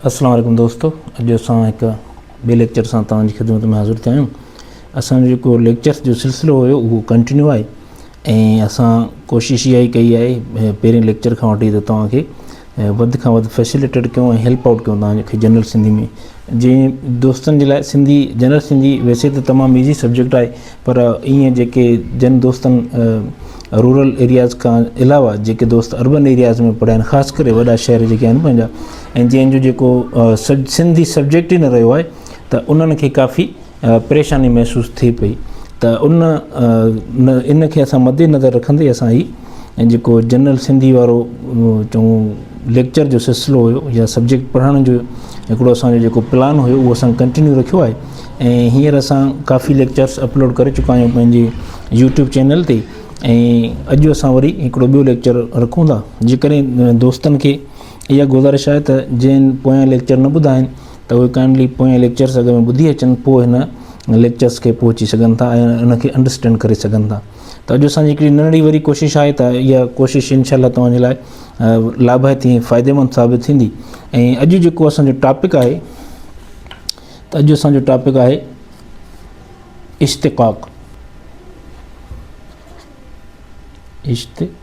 अस्सलाम वालेकुम दोस्तों, अॼु असां हिकु ॿिए लेक्चर सां तव्हांजी ख़िदमत में हाज़िर थिया आहियूं। असांजो जेको लेक्चर्स जो सिलसिलो हुयो उहो कंटिन्यू आहे ऐं असां कोशिशि इहा ई कई आहे पहिरें लेक्चर खां वठी त तव्हांखे वधि खां वधि फैसिलिटेट कयूं ऐं हेल्प आउट कयूं तव्हांखे जनरल सिंधी में। जंहिं दोस्तनि जे लाइ सिंधी जनरल सिंधी वैसे त तमामु ईज़ी सब्जेक्ट आहे, पर ईअं जेके जन दोस्तनि रूरल एरियाज़ खां अलावा जेके दोस्त अर्बन एरियाज़ में पढ़िया आहिनि, ख़ासि करे वॾा शहर जेके आहिनि पंहिंजा, ऐं जंहिंजो जेको सिंधी सब्जेक्ट ई न रहियो आहे त उन्हनि खे काफ़ी परेशानी महसूसु थिए पई। त इन खे असां मद्देनज़र रखंदे असां ही जेको जनरल सिंधी वारो चऊं लेक्चर जो सिलसिलो हुयो या सब्जेक्ट पढ़ण जो हिकिड़ो असांजो जेको प्लान हुयो उहो असां कंटिन्यू रखियो आहे। ऐं हींअर असां काफ़ी लेक्चर्स अपलोड करे चुका आहियूं पंहिंजे यूट्यूब चैनल ते, ऐं अॼु असां वरी हिकिड़ो ॿियो लेक्चर रखूं था। जेकॾहिं दोस्तनि खे इहा गुज़ारिश आहे त जंहिं पोयां लेक्चर न ॿुधा आहिनि त उहे काइंडली पोयां लेक्चर्स अगरि में ॿुधी अचनि पोइ हिन लेक्चर्स खे पहुची सघनि था ऐं उनखे अंडरस्टैंड करे सघनि था। त अॼु असांजी हिकिड़ी नंढड़ी वरी कोशिशि आहे त इहा कोशिशि इनशाला तव्हांजे लाइ लाभायती ऐं फ़ाइदेमंद साबित थींदी। ऐं अॼु जेको असांजो टॉपिक आहे त अॼु असांजो टॉपिक आहे इश्तिक़ाक़। इश्तिक़ाक़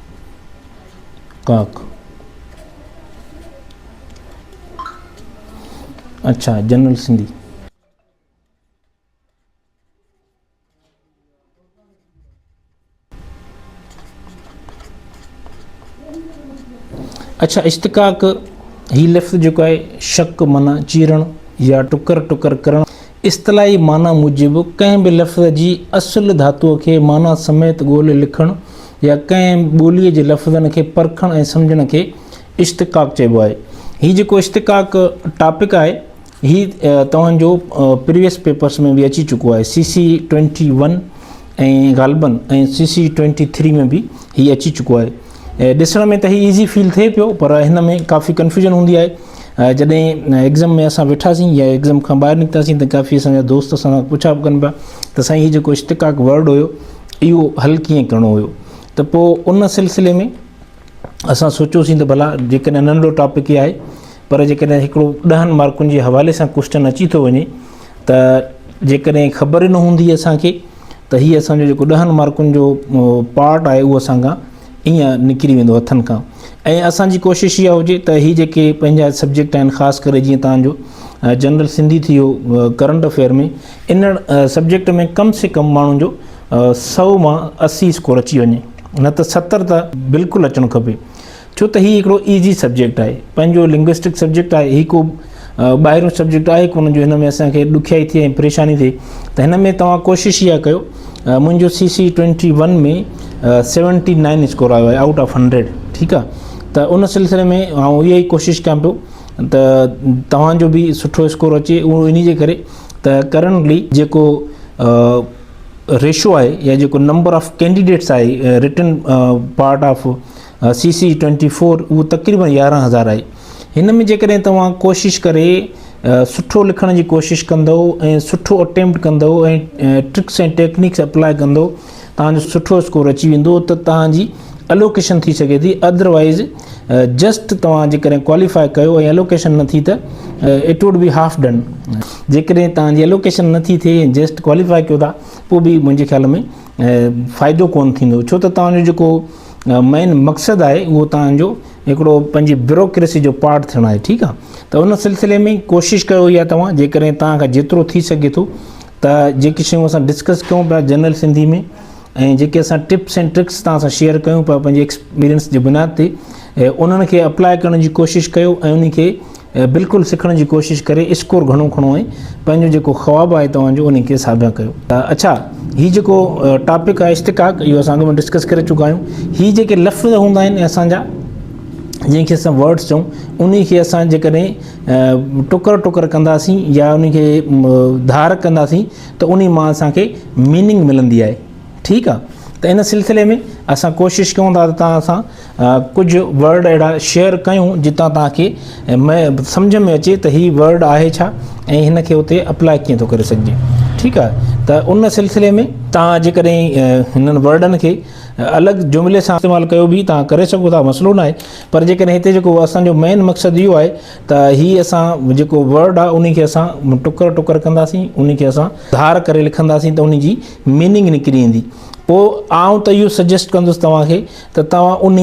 अच्छा, जनरल सिंधी। अच्छा, इश्तिक़ाक़ ही लफ़्ज़ जेको आहे शक माना चीरण या टुकर टुकर करण। इस्तिलाही माना मूजिबि कंहिं बि लफ़्ज़ जी असुलु धातुअ खे माना समेत ॻोल्हे लिखणु या कंहिं ॿोलीअ जे लफ़्ज़नि खे परखणु ऐं सम्झण खे इश्तिक़ाक़ चइबो आहे। हीउ जेको इश्तिक़ाक़ टॉपिक आहे ही तव्हांजो प्रीवियस पेपर्स में बि अची चुको आहे। CC21 ऐं ग़ालिबन ऐं CC23 में बि हीउ अची चुको आहे। ॾिसण में त हीउ ईज़ी फील थिए पियो, पर हिन में काफ़ी कन्फ्यूजन हूंदी आहे। जॾहिं एग्ज़ाम में असां वेठासीं या एग्ज़ाम खां ॿाहिरि निकितासीं त काफ़ी असांजा दोस्त असां पुछा बि कनि पिया त साईं हीउ जेको इश्तिक़ाक़ वर्ड हुयो इहो हल कीअं करिणो हुयो। त पोइ उन सिलसिले में असां सोचियोसीं त भला जेकॾहिं नंढो टॉपिक ई आहे, पर जेकॾहिं हिकिड़ो 10 मार्कुनि जे हवाले सां क्वेश्चन अची थो वञे त जेकॾहिं ख़बर ई न हूंदी असांखे त हीअ असांजो जेको 10 मार्कुनि जो पार्ट आहे उहो असां खां ईअं निकिरी वेंदो हथनि खां। ऐं असांजी कोशिशि इहा हुजे त हीअ जेके पंहिंजा सब्जेक्ट आहिनि, ख़ासि करे जीअं तव्हांजो जनरल सिंधी थी वियो, करंट अफेयर में, इन सब्जेक्ट में कम से कम माण्हुनि जो 100 मां 80 स्कोर अची वञे, न त 70 त बिल्कुलु अचणु खपे। छो त हीउ हिकिड़ो ईज़ी सब्जेक्ट आहे, पंहिंजो लिंग्विस्टिक सब्जेक्ट आहे, हीउ को ॿाहिरियों सब्जेक्ट आहे कोन जो हिन में असांखे ॾुखियाई थिए ऐं परेशानी थिए। त हिन में तव्हां कोशिशि इहा कयो, मुंहिंजो CC21 में 79 स्कोर आयो आहे आउट ऑफ 100, ठीकु आहे। त उन सिलसिले में इहा ई कोशिशि कयां पियो त तव्हांजो बि सुठो स्कोर अचे। उहो इन जे करे त करंटली जेको रेशो आहे या जेको नंबर ऑफ कैंडिडेट्स आहे रिटन पार्ट ऑफ CC24 उहो तक़रीबन 11,000 आहे। हिन में जेकॾहिं तव्हां कोशिशि करे सुठो लिखण जी कोशिशि कंदो ऐं सुठो अटैम्प्ट कंदो ऐं ट्रिक्स ऐं टेक्निक्स अप्लाई कंदो, तव्हांजो सुठो स्कोर अची वेंदो त तव्हांजी एलोकेशन थी सघे थी। अदरवाइज़ जस्ट तव्हां जेकॾहिं क्वालिफाई कयो ऐं एलोकेशन न थी त it would be half done. जेकॾहिं तव्हांजी एलोकेशन नथी थिए ऐं जस्ट क्वालिफाई कयो था पोइ बि मुंहिंजे ख़्याल में फ़ाइदो कोन थींदो, छो त तव्हांजो जेको मेन मक़सदु आहे उहो तव्हांजो हिकिड़ो पंहिंजी ब्यूरोक्रेसी जो पार्ट थियणु आहे, ठीकु आहे। त उन सिलसिले में कोशिशि कयो या तव्हां जेकॾहिं तव्हांखां जेतिरो थी सघे थो त जेकी शयूं असां डिस्कस कयूं पिया जनरल सिंधी में ऐं जेके असां टिप्स ऐं ट्रिक्स तव्हां सां शेयर कयूं पिया पंहिंजे एक्सपीरियंस जे बुनियाद ते, उन्हनि खे अप्लाई करण जी कोशिशि कयो ऐं उन खे बिल्कुलु सिखण जी कोशिशि करे स्कोर घणो खणो ऐं पंहिंजो जेको ख़्वाबु आहे तव्हांजो उन खे साबिया कयो। त अच्छा, हीउ जेको टॉपिक आहे इश्तिक़ाक़, इहो असां अॻु में डिस्कस करे चुका आहियूं। हीउ जेके लफ़्ज़ हूंदा आहिनि असांजा, जंहिंखे असां वर्ड्स चऊं, उन खे असां जेकॾहिं टुकर टुकर कंदासीं या उन खे धार कंदासीं त उन मां असांखे मीनिंग मिलंदी आहे, ठीकु आहे। त इन सिलसिले में असां कोशिशि कयूं था त तव्हां सां कुझु वर्ड अहिड़ा शेयर कयूं जितां तव्हांखे सम्झ में अचे त हीउ वर्ड आहे छा ऐं हिन खे उते अप्लाई कीअं थो करे सघिजे, ठीकु आहे। त उन सिलसिले में तव्हां जेकॾहिं हिननि वर्डनि खे अलॻि जुमिले सां इस्तेमालु कयो बि तव्हां करे सघो था, मसइलो न आहे। पर जेकॾहिं हिते जेको असांजो मेन मक़सदु इहो आहे त हीअ असां जेको वर्ड आहे उन खे असां टुकर टुकर कंदासीं, उन खे असां धार करे लिखंदासीं त उन जी मीनिंग निकिरी ईंदी। पोइ आउं त इहो सजेस्ट कंदुसि तव्हांखे त तव्हां उन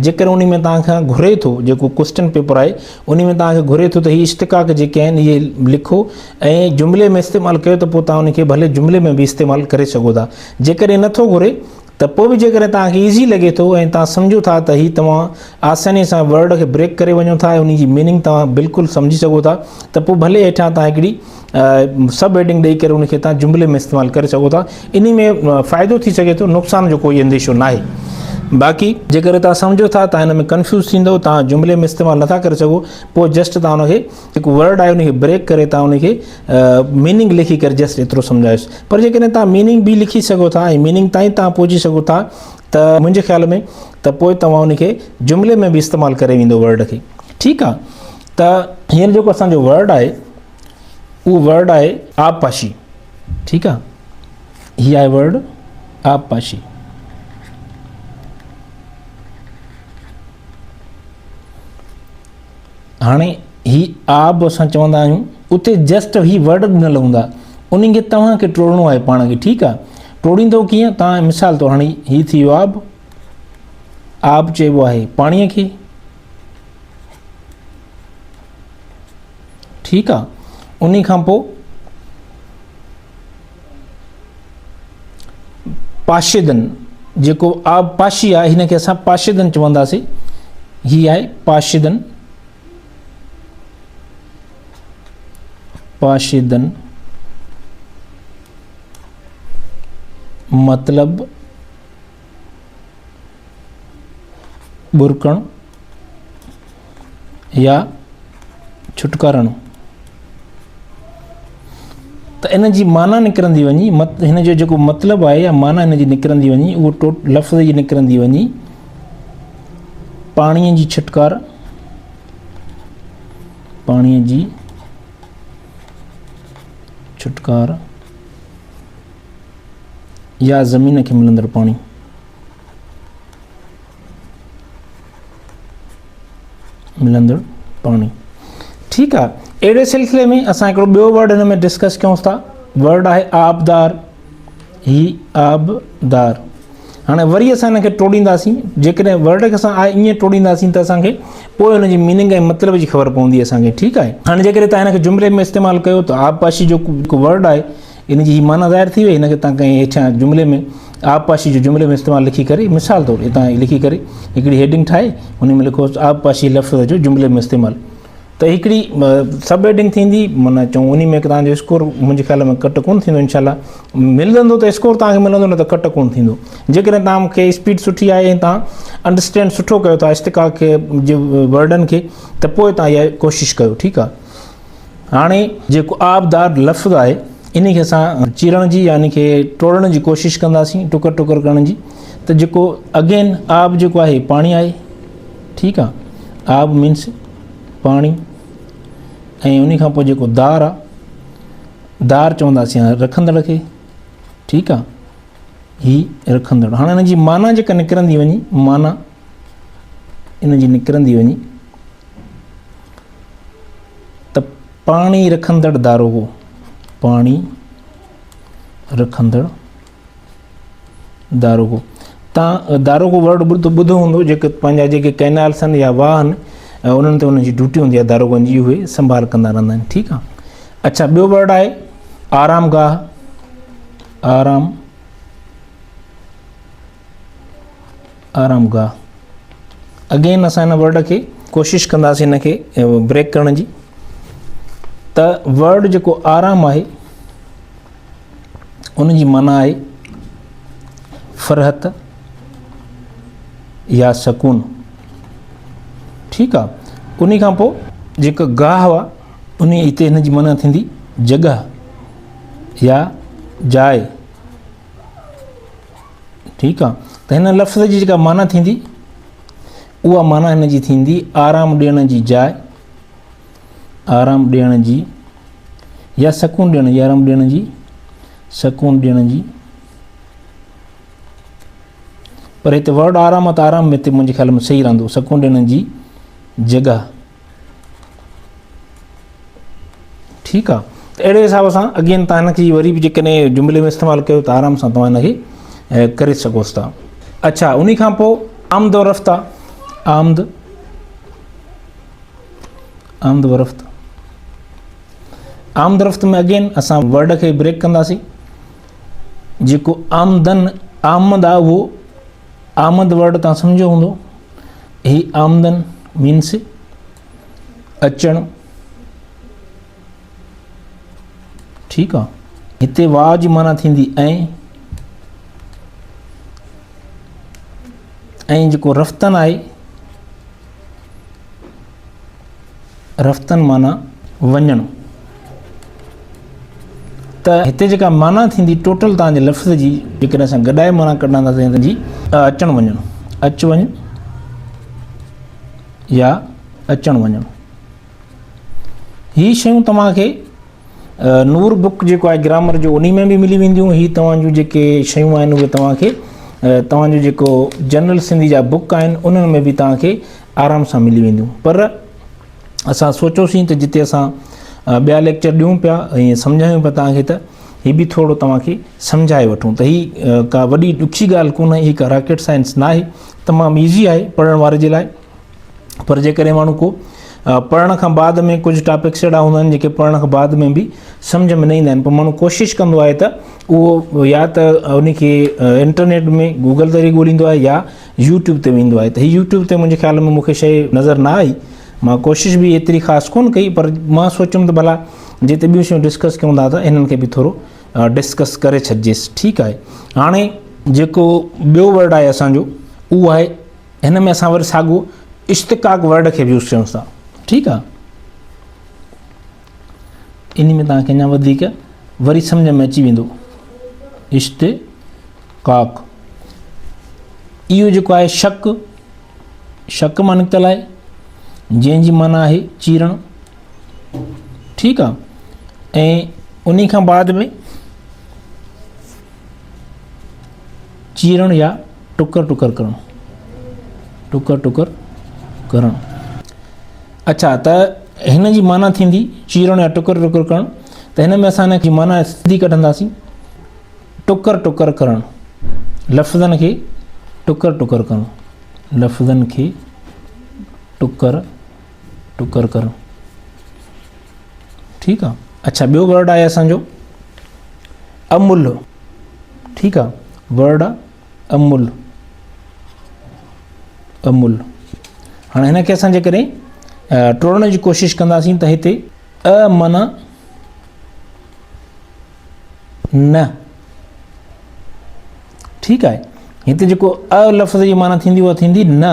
जेकर उन में तव्हांखां घुरे थो, जेको क्वेश्चन पेपर आहे उन में तव्हांखे घुरे थो त हीअ इश्तिक़ाक़ जेके आहिनि इहे लिखो ऐं जुमिले में इस्तेमालु कयो त पोइ तव्हां उनखे भले जुमिले में बि इस्तेमालु करे सघो था। जेकॾहिं नथो घुरे त पोइ बि जेकॾहिं तव्हांखे ईज़ी लॻे थो ऐं तव्हां सम्झो था त हीअ तव्हां आसानी सां वर्ड खे ब्रेक करे वञो था ऐं उन जी मीनिंग तव्हां बिल्कुलु सम्झी सघो था, त पोइ भले हेठां तव्हां हिकिड़ी सब हेडिंग ॾेई करे उनखे तव्हां जुमिले में इस्तेमालु करे सघो था। इन में फ़ाइदो थी सघे थो, नुक़सान जो कोई अंदेशो न आहे। बाक़ी जेकर तव्हां सम्झो था तव्हां हिन में कंफ्यूज़ थींदो, तव्हां जुमिले में इस्तेमालु नथा करे सघो, पोइ जस्ट तव्हां उनखे जेको वर्ड आहे उनखे ब्रेक करे तव्हां उनखे मीनिंग लिखी करे जस्ट एतिरो सम्झायोसि। पर जेकॾहिं तव्हां मीनिंग बि लिखी सघो था ऐं मीनिंग ताईं तव्हां पहुची सघो था त मुंहिंजे ख़्याल में त पोइ तव्हां उनखे जुमिले में बि इस्तेमालु करे वेंदो वर्ड खे। ठीकु आहे। त हींअर जेको असांजो वर्ड आहे उहो वर्ड आहे आबपाशी। ठीकु आहे, हीअ आहे वर्ड आबपाशी। हाणे ही आब असां चवंदा आहियूं, उते जस्ट ही वर्ड न लहंदा, उन खे तव्हांखे टोड़णो आहे पाण खे। ठीकु आहे, टोड़ींदो कीअं? तव्हां मिसाल तौरु हाणे हीअ थी वियो आब, आब चइबो आहे पाणीअ खे। ठीकु आहे, उन खां पोइ पाशिदन, जेको आबपाशी आहे हिन खे असां पाशिदन चवंदासीं। हीअ आहे पाशिदन, पाशिदन मतलब बुरकण या छुटकारण। त इन जी माना निकिरंदी वञी, हिन जो जेको मतिलबु आहे या माना हिन जी निकिरंदी वञी उहो लफ़्ज़ जी निकिरंदी वञी पाणीअ जी छुटकार, पाणीअ जी छुटकार या ज़मीन खे मिलंदड़ पाणी। मिलंदड़ पाणी। ठीकु आहे, अहिड़े सिलसिले में असां हिकिड़ो ॿियो वर्ड हिन में डिस्कस कयूं था, वर्ड आहे आबदार। ही आबदार। हाणे वरी असां हिन खे टोड़ींदासीं, जेकॾहिं वर्ड खे असां ईअं टोड़ींदासीं त असांखे पोइ हुन जी मीनिंग ऐं मतिलब जी ख़बर पवंदी असांखे। ठीकु आहे, हाणे जेकॾहिं तव्हां हिन खे जुमिले में इस्तेमालु कयो त आबपाशी जो जेको वर्ड आहे इन जी माना ज़ाहिर थी वई। हिन खे तव्हां कंहिं हेठां जुमिले में आबपाशी जो जुमिले में इस्तेमालु लिखी करे, मिसाल तौरु हितां लिखी करे हिकिड़ी हेडिंग ठाहे हुन में लिखोसि आबपाशी लफ़्ज़ जो जुमिले में इस्तेमालु, त हिकिड़ी सब हेडिंग थींदी। माना चऊं उन में तव्हांजो स्कोर मुंहिंजे ख़्याल में कट कोन थींदो, इनशाला मिलंदो त स्कोर तव्हांखे मिलंदो, न त कट कोन थींदो। जेकॾहिं तव्हांखे स्पीड सुठी आहे ऐं तव्हां अंडरस्टैंड सुठो कयो था इश्तिक़ाक़ खे जे वर्डनि खे, त पोइ तव्हां इहा कोशिशि कयो। ठीकु आहे, हाणे जेको आबदार लफ़्ज़ आहे इन खे असां चीरण जी यानी कि टोड़ण जी कोशिशि कंदासीं, टुकर टुकर करण जी। त जेको अगेन आब जेको आहे पाणी आहे। ठीकु आहे, आब मीन्स पाणी, ऐं उन खां पोइ जेको दार आहे, दार चवंदासीं रखंदड़ खे। ठीकु आहे, ही रखंदड़। हाणे हिन जी माना जेका निकिरंदी वञी, माना इन जी निकिरंदी वञी त पाणी रखंदड़ दारोगो, पाणी रखंदड़ दारोगो। तव्हां दारोगो वर्ड ॿुधो हूंदो, जेके पंहिंजा जेके कैनाल्स आहिनि या वाह आहिनि उन्हनि ते उन्हनि जी ड्यूटी हूंदी आहे दारोगनि जी, उहे संभाल कंदा रहंदा आहिनि। ठीकु आहे, अच्छा ॿियो वर्ड आहे आरामगाह। आराम, आरामगाह। अगेन असां हिन वर्ड खे कोशिशि कंदासीं हिन खे ब्रेक करण जी। त वर्ड जेको आराम आहे उन जी माना आहे फ़रहत या सकून। ठीकु आहे, उन खां पोइ जेका गाह आहे उन हिते हिन जी माना थींदी जॻह या जाइ। ठीकु आहे, त हिन लफ़्ज़ जी जेका माना थींदी उहा माना हिन जी थींदी आराम ॾियण जी जाइ, आराम ॾियण जी या सकून ॾियण जी, आराम ॾियण जी सकून ॾियण जी, पर हिते वर्ड आराम आहे त आराम हिते मुंहिंजे ख़्याल में सही रहंदो, सकून ॾियण जी जॻह। ठीकु आहे, त अहिड़े हिसाब सां अगेन तव्हां हिनखे वरी बि जेकॾहिं जुमिले में इस्तेमालु कयो त आराम सां तव्हां हिनखे करे सघोसि था। अच्छा, उन खां पोइ आमद व रफ़्त आहे। आमद व रफ़्त, आमद रफ़्त में अगेन असां वर्ड खे ब्रेक कंदासीं। जेको आमदन आमद आहे उहो आमद वर्ड तव्हां सम्झो हूंदो। ही आमदन मीन्स अचणु। ठीकु आहे, हिते वाह जी माना थींदी ऐं जेको रफ़्तन आहे, रफ़्तन माना वञणु। त हिते जेका माना थींदी टोटल तव्हांजे लफ़्ज़ जी, जेकॾहिं असां गॾाए माना कढंदासीं हिन जी, अचणु वञणु, अचु वञु या अचणु वञणु। ही शयूं तव्हांखे नूर बुक जेको आहे ग्रामर जो उन में बि मिली वेंदियूं। ही तव्हां जूं जेके शयूं आहिनि उहे तव्हांखे तव्हांजो जेको जनरल सिंधी जा बुक आहिनि उन्हनि में बि तव्हांखे आराम सां मिली वेंदियूं। पर असां सोचियोसीं त जिते असां ॿिया लेक्चर ॾियूं पिया ऐं सम्झायूं पिया तव्हांखे, त हीअ बि थोरो तव्हांखे सम्झाए वठूं। त हीअ का वॾी ॾुखी ॻाल्हि कोन्हे, हीअ का रॉकेट साइंस न आहे, तमामु ईज़ी आहे पढ़ण वारे जे लाइ। पर जेकॾहिं माण्हू को पढ़ण खां बाद में कुझु टॉपिक्स अहिड़ा हूंदा आहिनि जेके पढ़ण खां बाद में बि सम्झ में न ईंदा आहिनि, पर माण्हू कोशिशि कंदो आहे त उहो या त उनखे इंटरनेट में गूगल ते ॻोल्हींदो आहे या यूट्यूब ते वेंदो आहे। त हीअ यूट्यूब ते मुंहिंजे ख़्याल में मूंखे शइ नज़र न आई, मां कोशिशि बि एतिरी ख़ासि कोन कई, पर मां सोचियुमि त भला जिते ॿियूं शयूं डिस्कस कयूं था त हिननि खे बि थोरो डिस्कस करे छॾिजेसि। ठीकु आहे, हाणे जेको ॿियो वर्ड आहे असांजो उहो आहे, हिन में असां वरी साॻियो इश्तिक़ाक़ वर्ड खे बि यूज़ कयूं था। ठीकु आहे, इन में तव्हांखे अञा वधीक वरी सम्झ में अची वेंदो। इश्तिक़ाक़ इहो जेको आहे शक मां निकितल आहे, जंहिंजी माना आहे चीरणु। ठीकु आहे, ऐं उन खां बाद में चीरणु या टुकर टुकर करणु, टुकर टुकर करणु। अच्छा, त हिन जी माना थींदी चीरणु या टुकर टुकर करणु। त हिन में असां हिन जी माना सिधी कढंदासीं, टुकर टुकर करणु, लफ़्ज़नि खे टुकर टुकर करणु, लफ़्ज़नि खे टुकर टुकर करणु। ठीकु आहे, अच्छा, ॿियो वर्ड आहे असांजो अमूल। ठीकु आहे, वर्ड आहे अमूल। अमूल, हाणे हिनखे असां जेकॾहिं टोड़ण जी कोशिशि कंदासीं त हिते अ माना न। ठीकु आहे, हिते जेको अ लफ़्ज़ जी माना थींदी उहा थींदी न।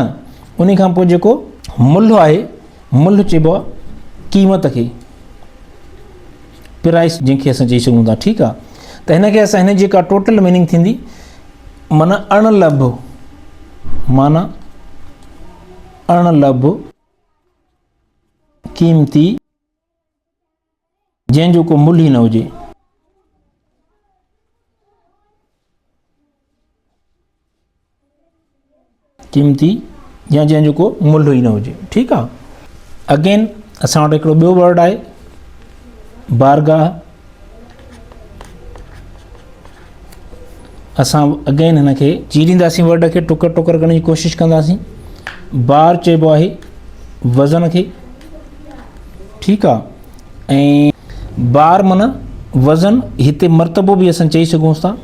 उन खां पोइ जेको मुल्ह आहे, मुल्ह चइबो आहे क़ीमत खे, प्राइस जंहिंखे असां चई सघूं था। ठीकु आहे, त हिनखे असां हिन जेका टोटल मीनिंग थींदी माना अणलभ, माना अणलभ क़ीमती, जंहिंजो को मुल्ह ई न हुजे। क़ीमती या जंहिंजो को मुल्ह ई न हुजे। ठीकु आहे, अगेन असां वटि हिकिड़ो ॿियो वर्ड आहे बारगाह। असां अगेन हिन खे चीरींदासीं, वर्ड खे टुकर टुकर करण जी कोशिशि कंदासीं। बार चइबो आहे वज़न खे। ठीकु आहे, ऐं बार माना वज़न, हिते मर्तबो बि असां चई सघूं था।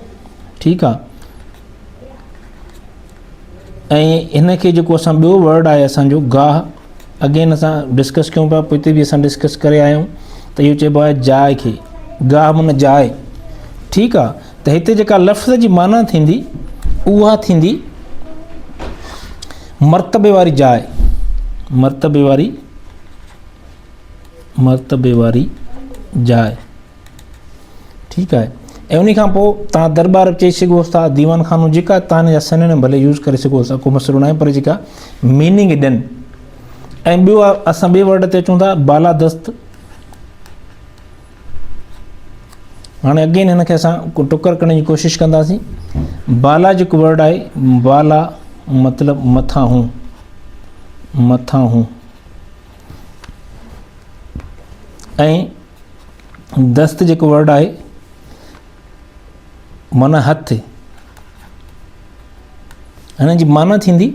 ठीकु आहे, ऐं हिन खे जेको असां ॿियो वर्ड आहे असांजो गाह, अगेन असां डिस्कस कयूं पिया, पोइ हिते बि असां डिस्कस करे आया आहियूं त इहो चइबो आहे जाइ खे। गाह माना जाइ। ठीकु आहे, त हिते जेका लफ़्ज़ जी माना थींदी उहा थींदी मर्तबे वारी जाइ, मर्तबे वारी जाइ। ठीकु आहे, ऐं उन खां पोइ तव्हां दरबार चई सघो था, दीवान खानो, जेका तव्हां जा सिनोनिम भले यूज़ करे सघो था, को मसइलो न आहे, पर जेका मीनिंग ॾियनि। ऐं ॿियो असां ॿिए वर्ड ते अचूं था बालादस्त। हाणे अगेन हिन खे असां टुकर करण जी कोशिशि कंदासीं। बाला जेको वर्ड आहे, बाला मतिलबु मथां हूं, मथां हूं। ऐं दस्त जेको वर्ड आहे माना हथ, हिन जी माना थींदी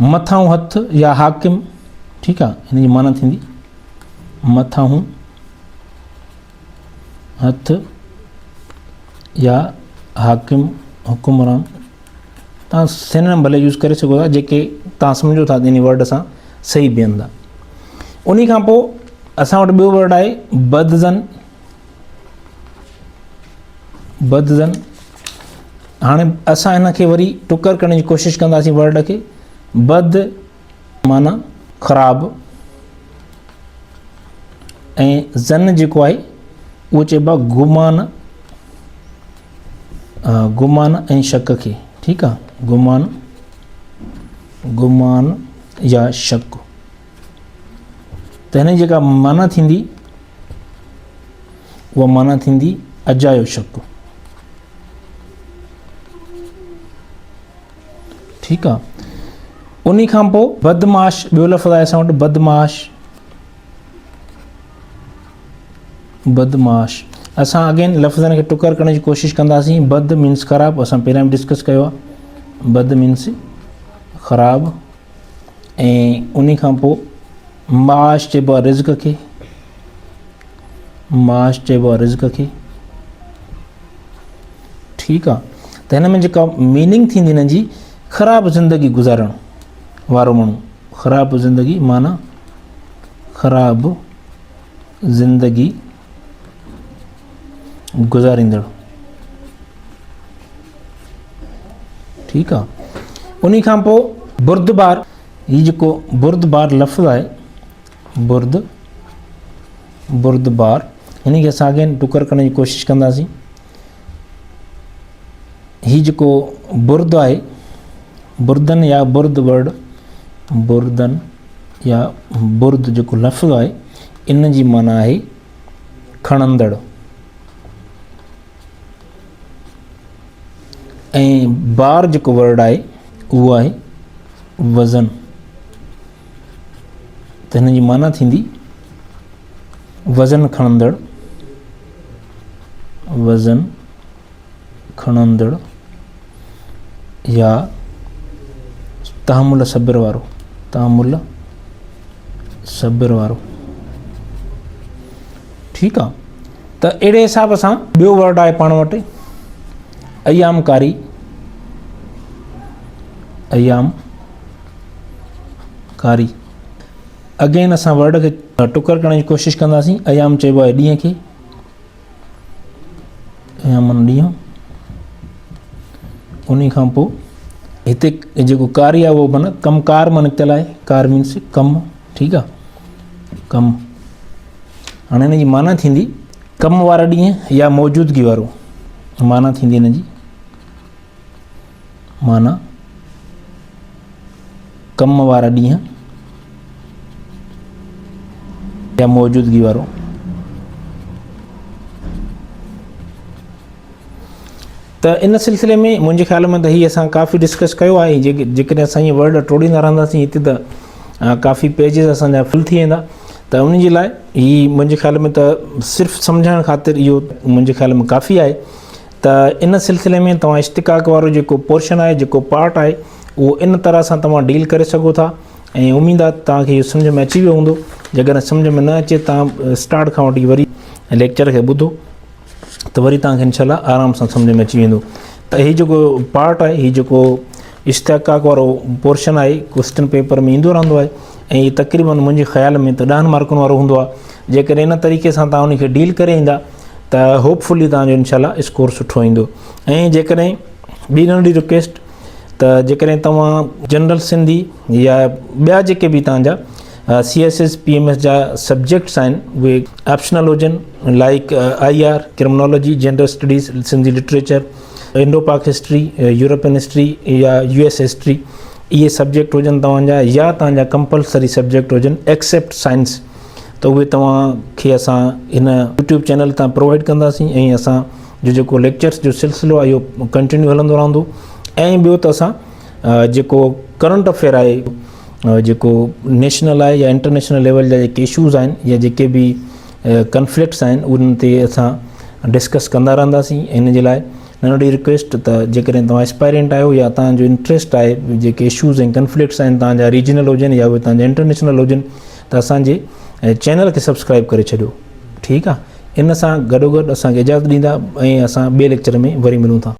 मथां हथ या हाकिम, ठीकु आहे। हिन जी माना थींदी मथां हथ या हाकिम, हुकुमरान। तव्हां सिनोनिम भले यूज़ करे सघो था, जेके तव्हां सम्झो था इन वर्ड सां सही बीहंदा। उन खां पोइ असां वटि ॿियो वर्ड आहे बदज़न, बदज़न। हाणे असां हिन खे वरी टुकर करण जी कोशिशि कंदासीं वर्ड खे। बद माना ख़राबु, ऐं ज़न जेको आहे उहो चइबो आहे गुमान, गुमान ऐं शक खे, ठीकु आहे। गुमान, गुमान या शक। त हिन जी जेका माना थींदी उहा माना थींदी अजायो शक, ठीकु आहे। उन खां पोइ बदमाश, ॿियो लफ़्ज़ आहे असां वटि बदमाश, बदमाश। असां अगेन लफ़्ज़नि खे टुकर करण जी कोशिशि कंदासीं। बद मीन्स ख़राबु, असां पहिरियां बि डिस्कस कयो आहे। बद मीन्स ख़राबु। ऐं उन खां पोइ माश चइबो आहे रिज़्क़ खे, माश चइबो आहे रिज़्क़ खे, ठीकु आहे। त हिन में जेका मीनिंग थींदी हिन जी, ख़राबु ज़िंदगी गुज़ारण वारो माण्हू। ख़राबु ज़िंदगी माना ख़राबु ज़िंदगी गुज़ारींदड़, ठीकु आहे। उन खां पोइ बुर्दबार, हीउ जेको बुर्दबार लफ़्ज़ आहे, बुर्दबार, हिन खे असां अगेन टुकर करण जी कोशिशि कंदासीं। हीउ जेको बुर्द आहे, बुर्दन या बुर्द वर्ड, बुर्दन या बुर्द जेको लफ़्ज़ आहे, इन जी माना आहे खणंदड़। ऐं बार जेको वर्ड आहे उहो आहे वज़न। त हिन जी माना थींदी वज़न खणंदड़, वज़न खणंदड़ या तहमुल सब्र वारो, तहमुल सब्र वारो, ठीकु आहे। त अहिड़े हिसाब सां ॿियो वर्ड आहे पाण वटि अयामकारी, अयामकारी। अगेन असां वर्ड खे टुकर करण जी कोशिशि कंदासीं। अयाम चइबो आहे ॾींहं खे, अयाम माना ॾींहुं। उन खां पोइ हिते जेको कारी आहे उहो माना कमकार मां निकितल आहे। कार मीन्स कमु, ठीकु आहे, कमु। हाणे हिन जी माना थींदी कमु वारा ॾींहं या मौजूदगी वारो, माना थींदी हिन जी माना कम वारा ॾींहं या मौजूदगी वारो। त इन सिलसिले में मुंहिंजे ख़्याल में त हीअ असां काफ़ी डिस्कस कयो आहे। जेकॾहिं असां इहे वर्ड टोड़ींदा रहंदासीं हिते त काफ़ी पेजिस असांजा फुल थी वेंदा। त उन जे लाइ हीअ मुंहिंजे ख़्याल में त सिर्फ़ु सम्झण ख़ातिर इहो मुंहिंजे ख़्याल में काफ़ी आहे। त इन सिलसिले में तव्हां इश्तिक़ाक़ वारो जेको पोर्शन आहे, जेको पार्ट आहे, उहो इन तरह सां तव्हां डील करे सघो था। ऐं उमेदु आहे तव्हांखे इहो सम्झ में अची वियो हूंदो। जेकॾहिं सम्झ में न अचे, तव्हां स्टार्ट खां वठी वरी लेक्चर खे ॿुधो त वरी तव्हांखे इनशाअल्लाह आराम सां सम्झ में अची वेंदो। त हीउ जेको पार्ट आहे, हीउ जेको इश्तिक़ाक़ वारो पोर्शन आहे, क्वेश्चन पेपर में ईंदो रहंदो आहे। ऐं हीउ तक़रीबन मुंहिंजे ख़्याल में त 10 मार्कुनि वारो हूंदो आहे। जेकॾहिं इन तरीक़े सां तव्हां उनखे डील करे ईंदा त होपफुली तव्हांजो इनशाअल्लाह स्कोर सुठो ईंदो। ऐं जेकॾहिं ॿी नंढी रिक्वेस्ट, त जेकॾहिं तव्हां जनरल सिंधी या ॿिया जेके बि तव्हांजा CSS PMS जा सब्जेक्ट्स आहिनि उहे ऑप्शनल हुजनि, like IR, criminology, general studies, Sindhi literature, Indo पाक हिस्ट्री, यूरोपियन हिस्ट्री या US हिस्ट्री, इहे सब्जेक्ट हुजनि तव्हांजा, या तव्हांजा कंपलसरी सब्जेक्ट हुजनि एक्सेप्ट साइंस। त उहे तव्हांखे असां हिन यूट्यूब चैनल तां प्रोवाइड कंदासीं ऐं असां जो जेको लेक्चर्स जो सिलसिलो आहे इहो कंटिन्यू हलंदो रहंदो। ऐं ॿियो त असां जेको करंट अफेयर आहे जेको नेशनल आहे या इंटरनेशनल लेवल जा जेके इशूज़ आहिनि या जेके बि कन्फ्लिक्ट्स आहिनि उन्हनि ते असां डिस्कस कंदा रहंदासीं। इन जे लाइ नंढड़ी रिक्वेस्ट त जेकॾहिं तव्हां एस्पायरेंट आहियो या तव्हांजो इंट्रस्ट आहे जेके इशूज़ ऐं कन्फ्लिक्ट्स आहिनि तव्हांजा रीजनल हुजनि या उहे तव्हांजा इंटरनेशनल हुजनि त असांजे चैनल खे सब्सक्राइब करे छॾियो। ठीकु आहे, इन सां गॾोगॾु असांखे इजाज़त ॾींदा ऐं असां ॿिए लेक्चर में वरी मिलूं था।